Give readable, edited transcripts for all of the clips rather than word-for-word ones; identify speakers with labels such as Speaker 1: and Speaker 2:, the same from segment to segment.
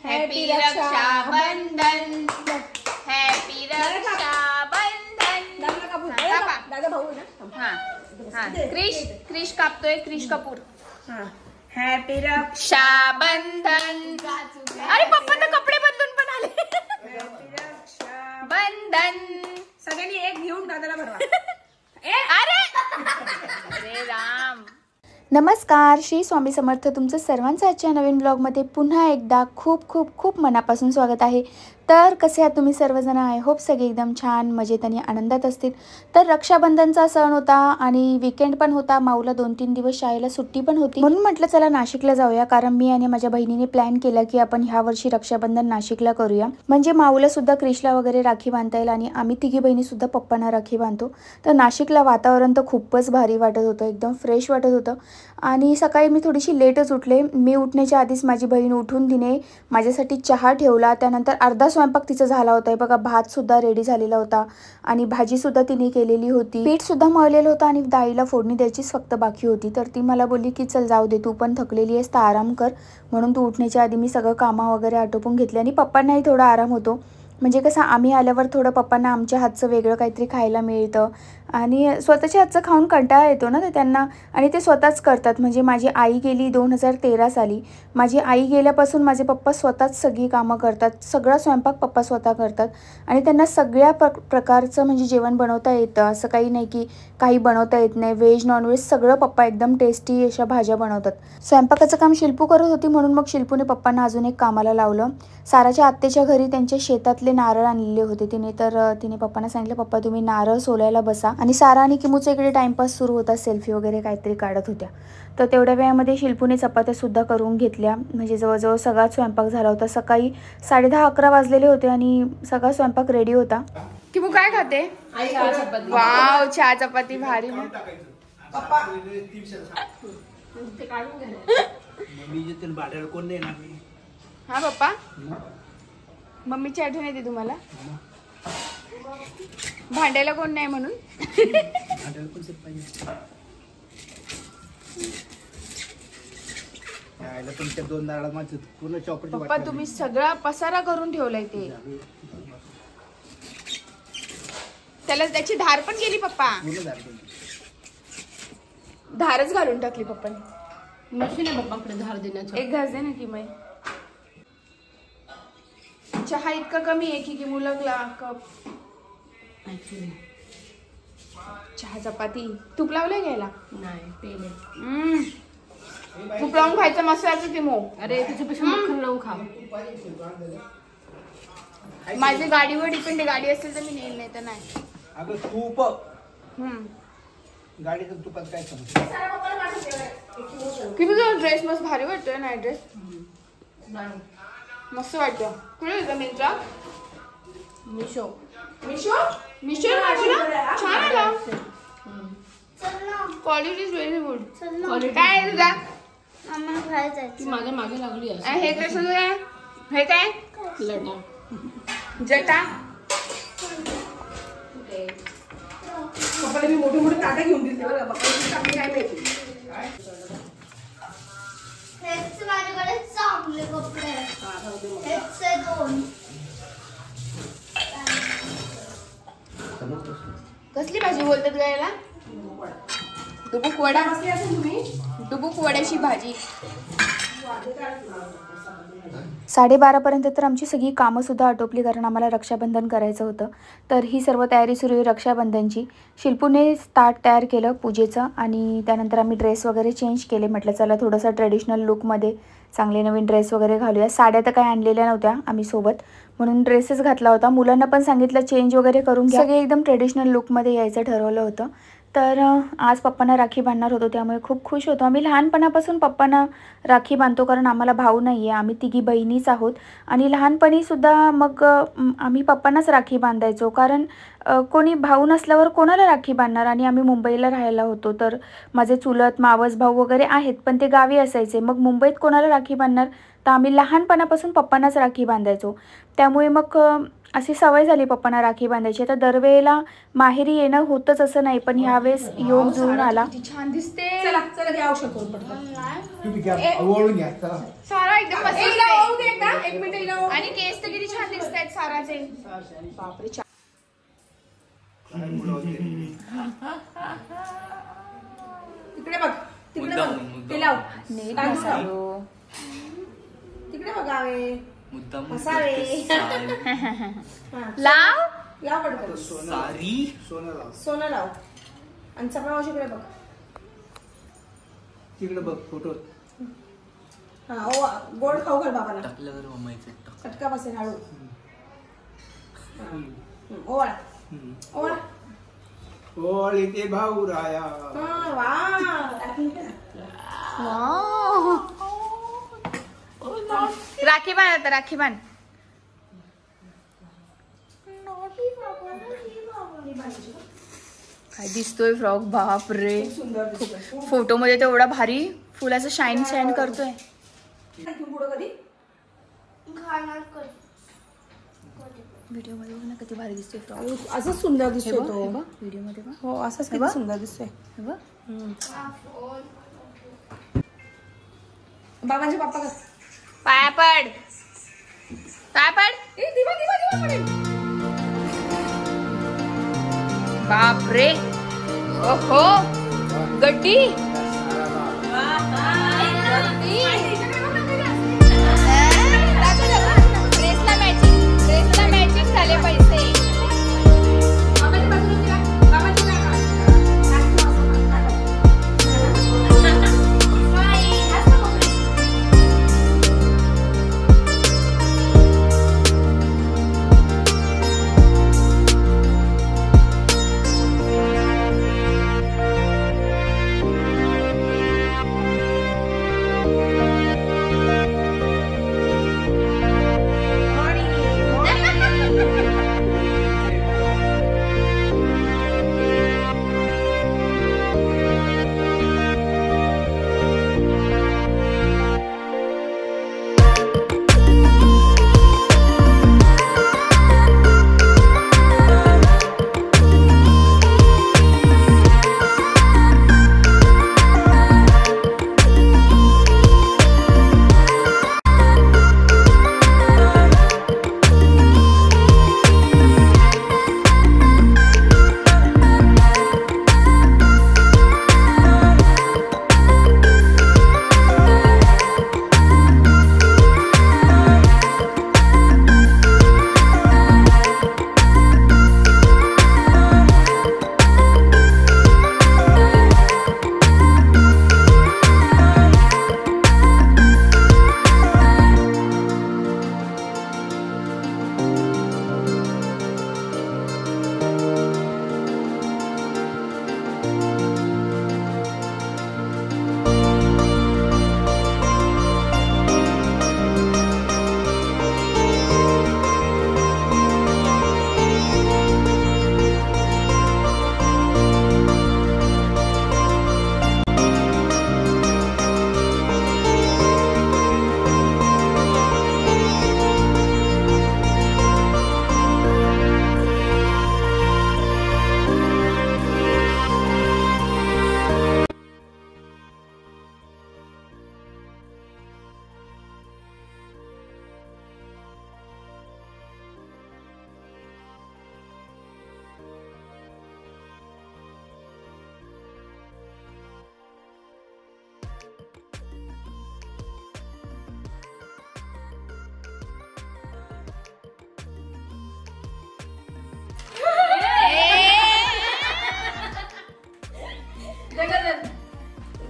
Speaker 1: Happy Rakshabandhan, happy Rakshabandhan.
Speaker 2: दादा भाऊ ना।
Speaker 1: हा क्रिश कापतोय, क्रिश कपूर।
Speaker 2: हॅपी
Speaker 1: रक्षाबंधन। अरे पप्पा तर कपडे बदलून पण आले। बंधन
Speaker 2: सगळ्यांनी एक घेऊन दादाला भरवा।
Speaker 1: अरे राम।
Speaker 3: नमस्कार, श्री स्वामी समर्थ। तुमचं सर्वांचं आजच्या नवीन ब्लॉगमध्ये पुन्हा एकदा खूप खूप खूप मनापासून स्वागत आहे। तर कसे आहात तुम्ही सर्वजण? आय होप सगळे एकदम छान मजेत आणि आनंदात असतील। तर रक्षाबंधनचा सण होता आणि वीकेंड पण होता। माऊला 2-3 दिवस शाळेला सुट्टी पण होती, म्हणून म्हटलं चला नाशिकला जाऊया। कारण मी आणि माझ्या बहिणीने प्लॅन केला की आपण ह्या वर्षी रक्षाबंधन नाशिकला करूया, म्हणजे माऊला सुद्धा क्रिशला वगैरे राखी बांधता येईल आणि आम्ही तिघी बहिणी सुद्धा पप्पांना राखी बांधतो। तर नाशिकला वातावरण तर खूपच भारी वाटत होतं, एकदम फ्रेश वाटत होतं। आणि सकाळी मी थोडीशी लेटच उठले। मी उठण्याच्या आधीच माझी बहीण उठून तिने माझ्यासाठी चहा ठेवला। त्यानंतर अर्धा स्वयंपाक तिचा झाला होता। बघा, भात सुद्धा रेडी झालेला होता आणि भाजी सुद्धा तिने केलेली होती, पीठ सुद्धा मळलेलं होतं आणि डाळीला फोडणी द्यायचीच फक्त बाकी होती। तर ती मला बोलली की चल जाऊ दे, तू पण थकलेली आहेस तर आराम कर, म्हणून तू उठण्याच्या आधी मी सगळं कामं वगैरे आटोपून घेतले आणि पप्पांनाही थोडा आराम होतो। म्हणजे कसं आम्ही आल्यावर थोडं पप्पांना आमच्या हातचं वेगळं काहीतरी खायला मिळतं आणि स्वतःच्या हातचं खाऊन कंटाळा येतो ना तर त्यांना, आणि ते स्वतःच करतात। म्हणजे माझी आई गेली 2013 साली। माझी आई गेल्यापासून माझे पप्पा स्वतःच सगळी कामं करतात, सगळा स्वयंपाक पप्पा स्वतः करतात आणि त्यांना सगळ्या प्रकारचं म्हणजे जेवण बनवता येतं। असं काही नाही की काही बनवता येत नाही, व्हेज नॉनव्हेज सगळं पप्पा एकदम टेस्टी अशा भाज्या बनवतात। स्वयंपाकाचं काम शिल्पू करत होती, म्हणून मग शिल्पूने पप्पांना अजून एक कामाला लावलं। साराच्या आत्तेच्या घरी त्यांच्या शेतातले नारळ आणलेले होते तिने, तर तिने पप्पांना सांगितलं पप्पा तुम्ही नारळ सोलायला बसा। आणि सारा आणि किमूचा इकडे टाइमपास सुरू होता, सेल्फी वगैरे काहीतरी काढत होत्या। तर तेवढ्या वेळामध्ये शिल्पूने चपात्या सुद्धा करून घेतल्या, म्हणजे जवळजवळ सगळा स्वयंपाक झाला होता। सकाळी 10:30-11 वाजलेले होते आणि सगळा स्वयंपाक रेडी होता।
Speaker 1: किमू काय खाते? वाव, चहा चपाती भारी। हा पप्पा, मम्मीची आठवण येते तुम्हाला? भांड्याला कोण नाही म्हणून? पप्पा तुम्ही सगळा पसारा करून ठेवलाय ते, त्याला त्याची धार पण गेली पप्पा, धारच घालून टाकली पप्पाने।
Speaker 2: मशीन आहे पप्पाकडे धार देण्याचं।
Speaker 1: एक घास दे ना की मै। चहा इतका कमी आहे की मुलं कप। चहा चपाती तूप लावलंय घ्यायला?
Speaker 2: नाही पेले।
Speaker 1: तूप लावून खायचं मस्त असं किमो।
Speaker 2: अरे त्याच्यापेक्षा मक्खन लावून खा।
Speaker 1: माझी गाडीवर डिपेंड आहे, गाडी असेल तर मी नेल, नाही तर नाही।
Speaker 4: अगं तूप गाडीचं तुपात काय समजतं?
Speaker 1: किती तुझा ड्रेस मस्त भारी वाटतोय, नाईट ड्रेस मस्त वाटतो। कुठे होता मिंत्रा?
Speaker 2: मिशो
Speaker 1: छान आला। Quality is very good. काय आहे तुझा?
Speaker 2: ती माझ्या मागे लागली आहे।
Speaker 1: हे कसं आहे? हे काय?
Speaker 2: लटा
Speaker 1: जटा।
Speaker 2: पप्पाला मी मोठे मोठे ताटे घेऊन दिले बघा, पप्पाला टाकले काय माहिती।
Speaker 5: हेच माझ्याकडे चांगले कपडे हेच दोन।
Speaker 1: कसली भाजी बोलतात गायला? डुबुक वडा। डुबुक वड्याची भाजी।
Speaker 3: 12:30पर्यंत तर आमची सगळी कामंसुद्धा आटोपली, कारण आम्हाला रक्षाबंधन करायचं होतं। तर ही सर्व तयारी सुरू आहे रक्षाबंधनची। शिल्पूने ताट तयार केलं पूजेचं आणि त्यानंतर आम्ही ड्रेस वगैरे चेंज केले। म्हटलं चला थोडंसं ट्रेडिशनल लुकमध्ये चांगले नवीन ड्रेस वगैरे घालूया। साड्या तर काही आणलेल्या नव्हत्या आम्ही सोबत, म्हणून ड्रेसच घातला होता। मुलांना पण सांगितलं चेंज वगैरे करून घ्या, सगळे एकदम ट्रेडिशनल लुकमध्ये यायचं ठरवलं होतं। तर आज पप्पांना राखी बांधणार होतो, त्यामुळे खूप खुश होतो। आम्ही लहानपणापासून पप्पांना राखी बांधतो, कारण आम्हाला भाऊ नाही आहे, आम्ही तिघी बहिणीच आहोत। आणि लहानपणीसुद्धा मग आम्ही पप्पांनाच राखी बांधायचो, कारण कोणी भाऊ नसल्यावर कोणाला राखी बांधणार। आणि आम्ही मुंबईला राहायला होतो, तर माझे चुलत मावस भाऊ वगैरे आहेत, पण ते गावी असायचे। मग मुंबईत कोणाला राखी बांधणार, तर आम्ही लहानपणापासून पप्पांनाच राखी बांधायचो। त्यामुळे मग अशी सवय झाली पप्पांना राखी बांधायची। तर दरवेळेला माहेरी येणं होतच असं नाही, पण ह्यावेळेस योग जुळून आला।
Speaker 1: छान दिसते।
Speaker 2: चला चला घ्या औषध करून पटकन।
Speaker 4: तुम्ही घ्या, ओळून घ्या चला।
Speaker 1: सारा एकदम मस्त
Speaker 2: एकदा ओळू दे एकदा, 1 मिनिट
Speaker 1: रुपयाचे.
Speaker 2: बापरे.
Speaker 4: काय बोलावते?
Speaker 2: तिकडे बघ, तिकडे बघ, ते लाव.
Speaker 3: नीट
Speaker 2: तांदूळ
Speaker 3: मसालो.
Speaker 2: लाव. तिकडे बघावे,
Speaker 6: मुद्दाम
Speaker 2: हसावे.
Speaker 3: लाव.
Speaker 2: लाव पटकन.
Speaker 6: सारी
Speaker 4: सोनं लाव.
Speaker 2: सोनं लाव. आणि सगळं मावशीकडे बघ.
Speaker 4: तिकडे बघ फोटो.
Speaker 2: हा ओ गोड खाऊ घाल बाबाला.
Speaker 6: टाकल्यावर मम्माईचं
Speaker 2: चटका बसेल हळू. ओवाळा ओवाळा.
Speaker 4: ओळी ते भाऊ राया.
Speaker 2: हा वा.
Speaker 3: राखी बांध आता, राखी बांध. काय दिसतोय फ्रॉक, बाप रे.
Speaker 2: सुंदर दिसतोय.
Speaker 3: फोटो मध्ये तेवढा भारी फुलाचं शाईन शाईन करतोय.
Speaker 2: पुढं कधी
Speaker 5: घालणार कधी.
Speaker 3: व्हिडिओ मध्ये बघ ना किती भारी दिसतोय फ्रॉक.
Speaker 2: असंच सुंदर दिसतोय तो.
Speaker 3: व्हिडिओ मध्ये बघ.
Speaker 2: हो असंच किती सुंदर दिसतोय.
Speaker 3: हे बघ.
Speaker 2: बाबांचे पप्पा का
Speaker 3: पाया पड, पाया पड.
Speaker 2: ए दिवा दिवा दिवा पडेल.
Speaker 3: बाप रे. ओहो गड्डी. ड्रेसला मॅचिंग, ड्रेसला मॅचिंग झाले पैसे.
Speaker 2: बाबांच्या बाजूला दिवा. बाबांच्या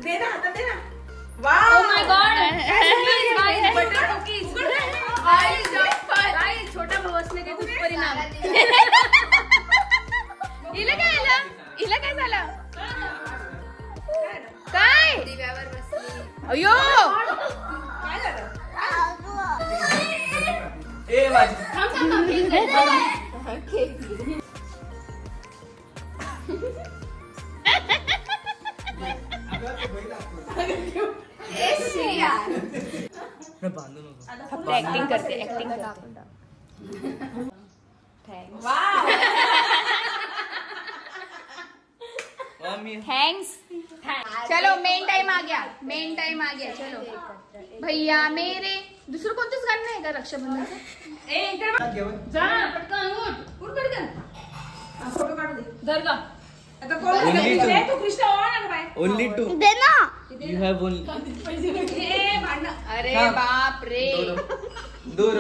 Speaker 2: दे ना हातात दे ना. Wow.
Speaker 1: Oh my God. Guys, butter cookies. Guys, छोटा भाऊ असणे काही दुष्परिणाम.
Speaker 3: हिला काय आलं, हिला काय झालं, काय अयो.
Speaker 2: काय झालं?
Speaker 6: ए माझी बांधू नको.
Speaker 3: फक्त ऍक्टिंग करते, ऍक्टिंग करते.
Speaker 6: Mummy
Speaker 3: thanks. चलो मेन टाइम आ गया, मेन टाइम आ गया. चलो भैया मेरे
Speaker 1: दुसरं कोणतंच गाणं नाही का रक्षाबंधनचं?
Speaker 2: जा पटकन उठ पटकन. फोटो काढू दे.
Speaker 1: दर्गा
Speaker 2: आता कोण आहे? तू कृष्ण ओळख ना बाय.
Speaker 6: ओनली टू
Speaker 5: दे ना.
Speaker 6: यू हॅव ओनली
Speaker 2: ए भांडण.
Speaker 1: अरे
Speaker 6: हा.
Speaker 1: बाप रे,
Speaker 6: दूर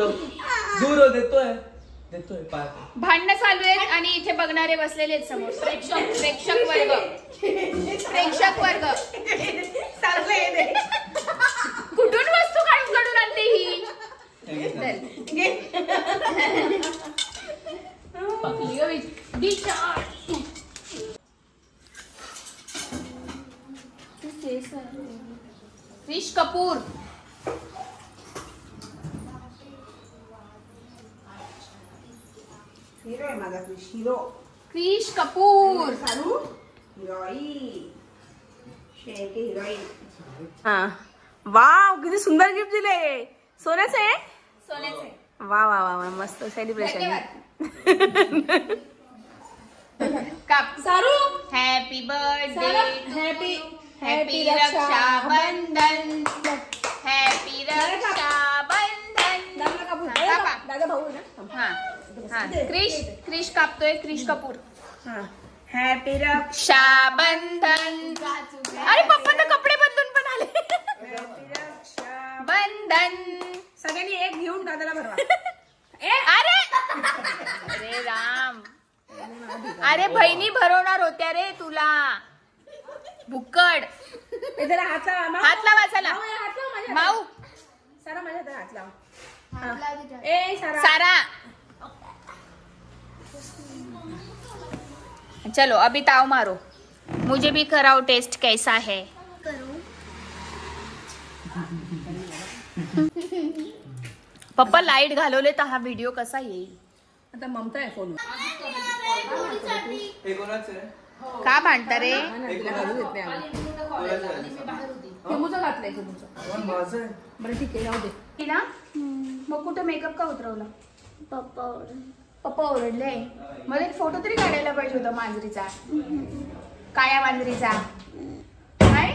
Speaker 6: देतोय पाय.
Speaker 1: भांडणं चालू आहेत आणि इथे बघणारे बसलेले आहेत समोर. प्रेक्षक वर्ग.
Speaker 2: चाललंय हे दे.
Speaker 1: कुठून वस्तू काढून आणते ही? क्रिश कपूर.
Speaker 2: हिरो आहे माझा क्रिश, हिरो.
Speaker 1: क्रिश कपूर.
Speaker 2: सारू हिरोईन. शेके हिरोईन. हा वाव, किती सुंदर गिफ्ट दिले. सोन्याचं आहे.
Speaker 1: सोन्याचे.
Speaker 2: वा वा वा वा, मस्त सेलिब्रेशन.
Speaker 1: काप.
Speaker 2: सारू
Speaker 1: happy birthday.
Speaker 2: Happy
Speaker 1: happy Rakshabandhan. Happy Rakshabandhan. कापा.
Speaker 2: दादा भाऊ आहे ना.
Speaker 1: हा हा. क्रिश कापतोय. क्रिश कपूर.
Speaker 2: हॅपी
Speaker 1: रक्षाबंधन. अरे पप्पा तर कपडे बदलून पण आले. बंधन.
Speaker 2: सगळ्यांनी एक घेऊन दादाला भरवा.
Speaker 1: अरे अरे राम. अरे बहिणी भरवणार होत्या रे तुला. भुक्कड.
Speaker 2: जरा हात लावा.
Speaker 1: हात लावा चला.
Speaker 2: हात लावा माझ्या.
Speaker 1: माऊ.
Speaker 2: सारा माझ्या हातात हात लावा. ए सारा.
Speaker 1: सारा. चलो अभी ताव मारो. मुझे भी कराओ टेस्ट कैसा है. पप्पा लाईट घालवले तर हा व्हिडिओ कसा येईल.
Speaker 2: आता ममता आहे फोन.
Speaker 6: हे कोणाचं आहे?
Speaker 1: का भांडता रे.
Speaker 2: किमूचं घातलंय किमूचं.
Speaker 6: माझं आहे.
Speaker 2: बरं ठीक आहे, जाऊ दे.
Speaker 1: तिला मग कुठं मेकअप का उतरवला. पप्पा ओरडले. मला एक फोटो तरी काढायला पाहिजे होता मांजरीचा. काळ्या मांजरीचा. काय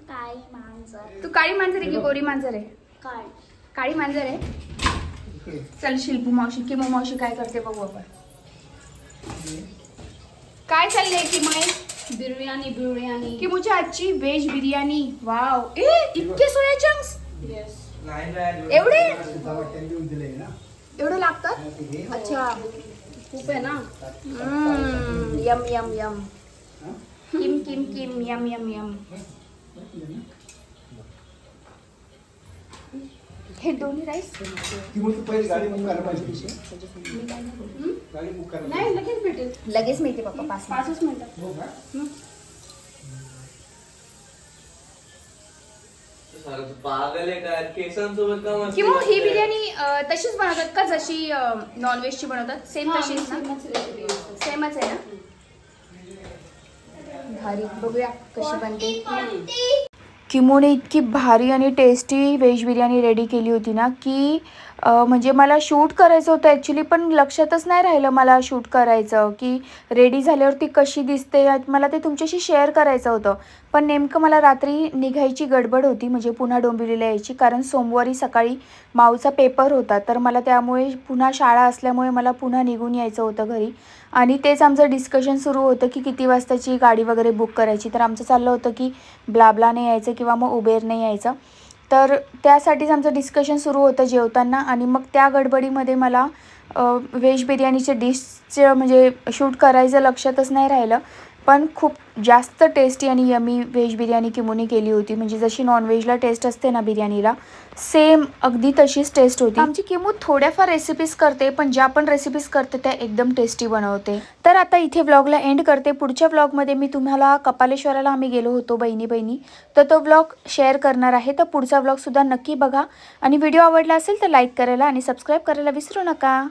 Speaker 5: काळी मांजर.
Speaker 1: तू काळी मांजर आहे की गोरी मांजर आहे.
Speaker 5: काळी.
Speaker 1: काळी मांजर आहे. चल शिल्पू मावशी किमो मावशी काय करते बघू आपण. काय चाललंय किमय.
Speaker 2: बिर्याणी
Speaker 1: किमूच्या आजची व्हेज बिर्याणी. वाव. ए इतके सोया चंक्स.
Speaker 6: नाही
Speaker 1: एवढे एवढे लागतात. अच्छा
Speaker 2: खूप आहे ना.
Speaker 1: Yum yum yum. किम किम किम यम यम यम. हे दोन्ही राईस
Speaker 4: पहिली गाडी बुक करायला पाहिजे. गाडी बुक करायला
Speaker 1: नाही लगेच भेटेल. लगेच मिळते पप्पा. 5 मिनिटात.
Speaker 4: हो का?
Speaker 6: पागल आहे का. केसांसोबत का मस्ती
Speaker 1: किंवा ही
Speaker 6: करते?
Speaker 1: बिर्याणी तशीच बनवतात का जशी नॉनव्हेजची बनवतात. सेम तशीच ना. सेमच आहे ना. भारी. बघूया कशी बनते.
Speaker 3: किमूने इतकी भारी आणि टेस्टी व्हेज बिर्याणी रेडी केली होती ना की म्हणजे मला शूट करायचं होतं ॲक्च्युली, पण लक्षातच नाही राहिलं मला शूट करायचं की रेडी झाल्यावरती कशी दिसते. मला ते तुमच्याशी शेअर करायचं होतं, पण नेमकं मला रात्री निघायची गडबड होती, म्हणजे पुन्हा डोंबिवलीला यायची, कारण सोमवारी सकाळी माऊचा पेपर होता. तर मला त्यामुळे पुन्हा शाळा असल्यामुळे मला पुन्हा निघून यायचं होतं घरी. आणि तेच आमचं डिस्कशन सुरू होतं की किती वाजताची गाडी वगैरे बुक करायची. तर आमचं चाललं होतं की ब्लाब्लाने यायचं किंवा मग उबेरने यायचं. तर त्यासाठीच आमचं डिस्कशन सुरू होतं जेवताना. आणि मग त्या गडबडीमध्ये मला व्हेज बिर्याणीचे डिशचं म्हणजे शूट करायचं लक्षातच नाही राहिलं. पण खूप जास्त टेस्टी आणि यमी व्हेज बिर्याणी किमूने केली होती. म्हणजे जशी नॉनव्हेजला टेस्ट असते ना बिर्याणीला, सेम अगदी तशीच टेस्ट होती. आमची किमू थोड्याफार रेसिपीज करते, पण ज्या पण रेसिपीज करते त्या एकदम टेस्टी बनवते. तर आता इथे व्लॉगला एंड करते. पुढच्या व्लॉगमध्ये मी तुम्हाला कपालेश्वराला आम्ही गेलो होतो बहिणी तर तो व्लॉग शेअर करणार आहे. तर पुढचा व्लॉगसुद्धा नक्की बघा. आणि व्हिडिओ आवडला असेल तर लाईक करायला आणि सबस्क्राईब करायला विसरू नका.